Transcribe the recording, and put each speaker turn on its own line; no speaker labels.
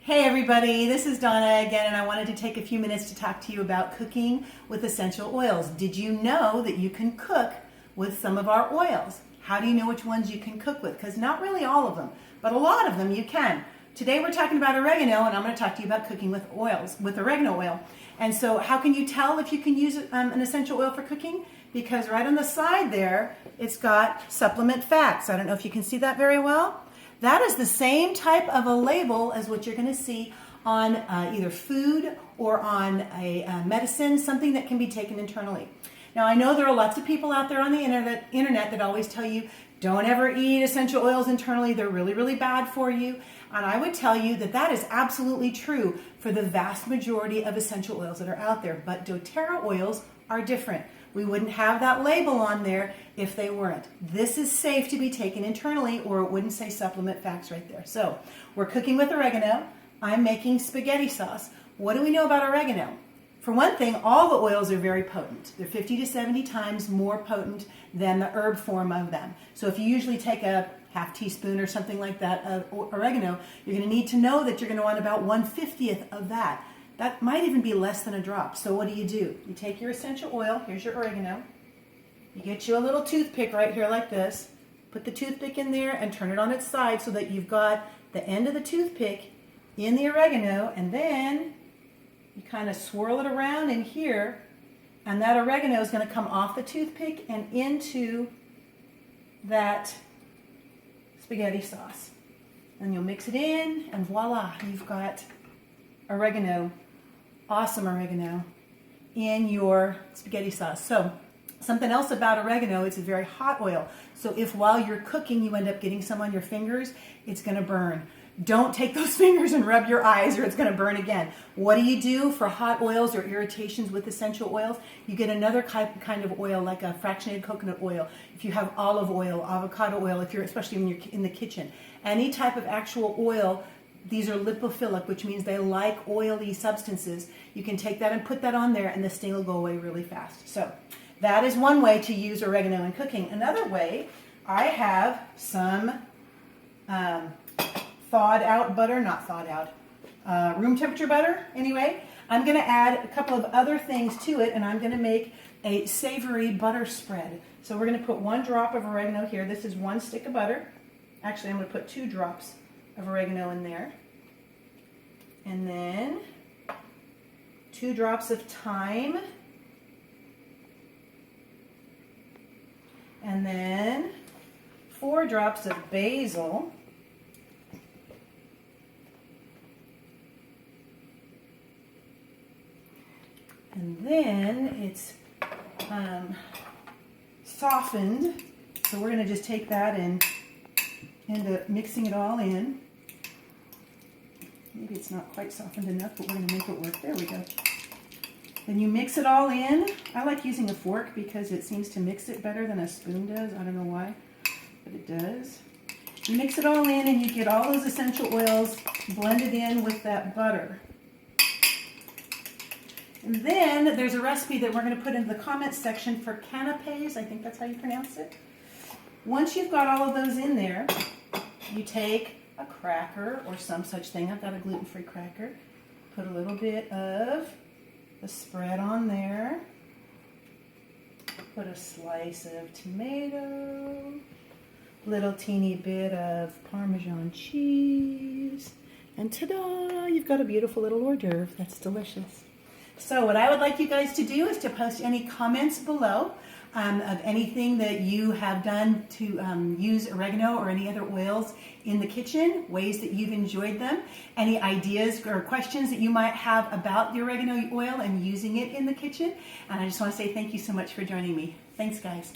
Hey everybody, this is Donna again, and I wanted to take a few minutes to talk to you about cooking with essential oils. Did you know that you can cook with some of our oils? How do you know which ones you can cook with? Because not really all of them, but a lot of them you can. Today we're talking about oregano, and I'm going to talk to you about cooking with oils, with oregano oil. And so how can you tell if you can use an essential oil for cooking? Because right on the side there, it's got supplement facts. I don't know if you can see that very well. That is the same type of a label as what you're going to see on either food or on a medicine, something that can be taken internally. Now, I know there are lots of people out there on the internet that always tell you, don't ever eat essential oils internally. They're really, really bad for you. And I would tell you that that is absolutely true for the vast majority of essential oils that are out there. But doTERRA oils are different. We wouldn't have that label on there if they weren't. This is safe to be taken internally, or it wouldn't say supplement facts right there. So we're cooking with oregano. I'm making spaghetti sauce. What do we know about oregano? For one thing, all the oils are very potent. They're 50 to 70 times more potent than the herb form of them. So if you usually take a half teaspoon or something like that of oregano, you're going to need to know that you're going to want about 1/50th of that. That might even be less than a drop. So what do? You take your essential oil, here's your oregano, you get you a little toothpick right here like this, put the toothpick in there and turn it on its side so that you've got the end of the toothpick in the oregano, and then you kind of swirl it around in here, and that oregano is going to come off the toothpick and into that spaghetti sauce. And you'll mix it in, and voila, you've got oregano, awesome oregano, in your spaghetti sauce. So something else about oregano, it's a very hot oil. So if while you're cooking you end up getting some on your fingers, it's going to burn. Don't take those fingers and rub your eyes or it's going to burn again. What do you do for hot oils or irritations with essential oils? You get another kind of oil, like a fractionated coconut oil. If you have olive oil, avocado oil, if you're, especially when you're in the kitchen, any type of actual oil. These are lipophilic, which means they like oily substances. You can take that and put that on there, and the sting will go away really fast. So that is one way to use oregano in cooking. Another way, I have some thawed out butter, not thawed out, room temperature butter. Anyway, I'm going to add a couple of other things to it, and I'm going to make a savory butter spread. So we're going to put 1 drop of oregano here. This is 1 stick of butter. Actually, I'm going to put 2 drops of oregano in there, and then 2 drops of thyme, and then 4 drops of basil, and then it's softened, so we're going to just take that and end up mixing it all in. Maybe it's not quite softened enough, but we're going to make it work. There we go. Then you mix it all in. I like using a fork because it seems to mix it better than a spoon does. I don't know why, but it does. You mix it all in and you get all those essential oils blended in with that butter. And then there's a recipe that we're going to put into the comments section for canapes. I think that's how you pronounce it. Once you've got all of those in there, you take a cracker or some such thing. I've got a gluten-free cracker. Put a little bit of the spread on there. Put a slice of tomato. Little teeny bit of Parmesan cheese. And ta-da! You've got a beautiful little hors d'oeuvre. That's delicious. So what I would like you guys to do is to post any comments below of anything that you have done to use oregano or any other oils in the kitchen, ways that you've enjoyed them, any ideas or questions that you might have about the oregano oil and using it in the kitchen. And I just want to say thank you so much for joining me. Thanks, guys.